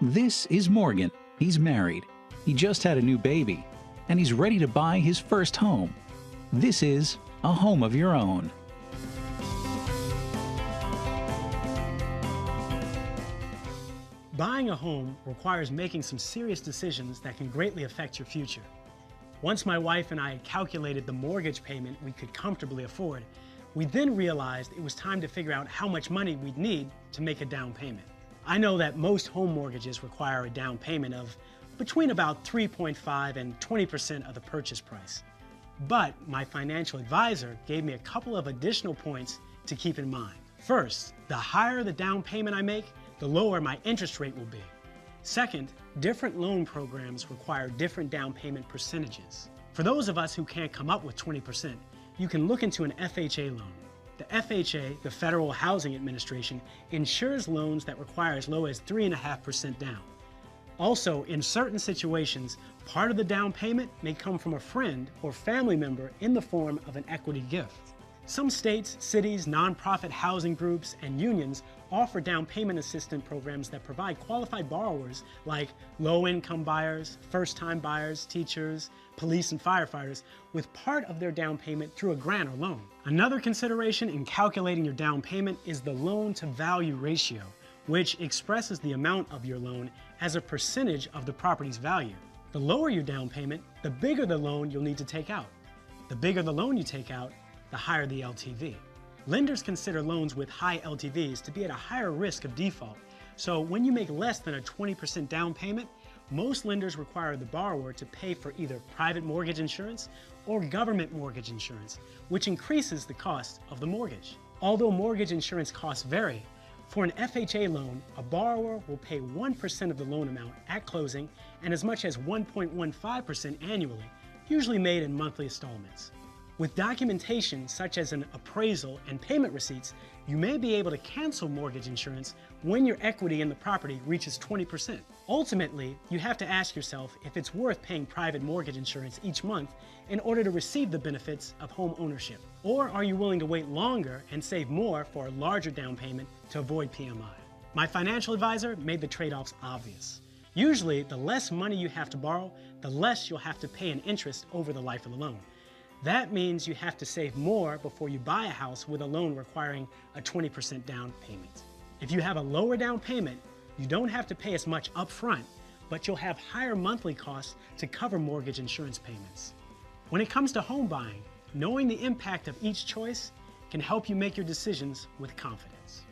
This is Morgan. He's married. He just had a new baby, and he's ready to buy his first home. This is a home of your own. Buying a home requires making some serious decisions that can greatly affect your future. Once my wife and I had calculated the mortgage payment we could comfortably afford, we then realized it was time to figure out how much money we'd need to make a down payment. I know that most home mortgages require a down payment of between about 3.5 and 20% of the purchase price. But my financial advisor gave me a couple of additional points to keep in mind. First, the higher the down payment I make, the lower my interest rate will be. Second, different loan programs require different down payment percentages. For those of us who can't come up with 20%, you can look into an FHA loan. The FHA, the Federal Housing Administration, insures loans that require as low as 3.5% down. Also, in certain situations, part of the down payment may come from a friend or family member in the form of an equity gift. Some states, cities, nonprofit housing groups, and unions offer down payment assistance programs that provide qualified borrowers like low-income buyers, first-time buyers, teachers, police, and firefighters with part of their down payment through a grant or loan. Another consideration in calculating your down payment is the loan-to-value ratio, which expresses the amount of your loan as a percentage of the property's value. The lower your down payment, the bigger the loan you'll need to take out. The bigger the loan you take out, the higher the LTV. Lenders consider loans with high LTVs to be at a higher risk of default. So when you make less than a 20% down payment, most lenders require the borrower to pay for either private mortgage insurance or government mortgage insurance, which increases the cost of the mortgage. Although mortgage insurance costs vary, for an FHA loan, a borrower will pay 1% of the loan amount at closing and as much as 1.15% annually, usually made in monthly installments. With documentation such as an appraisal and payment receipts, you may be able to cancel mortgage insurance when your equity in the property reaches 20%. Ultimately, you have to ask yourself if it's worth paying private mortgage insurance each month in order to receive the benefits of home ownership. Or are you willing to wait longer and save more for a larger down payment to avoid PMI? My financial advisor made the trade-offs obvious. Usually, the less money you have to borrow, the less you'll have to pay in interest over the life of the loan. That means you have to save more before you buy a house with a loan requiring a 20% down payment. If you have a lower down payment, you don't have to pay as much upfront, but you'll have higher monthly costs to cover mortgage insurance payments. When it comes to home buying, knowing the impact of each choice can help you make your decisions with confidence.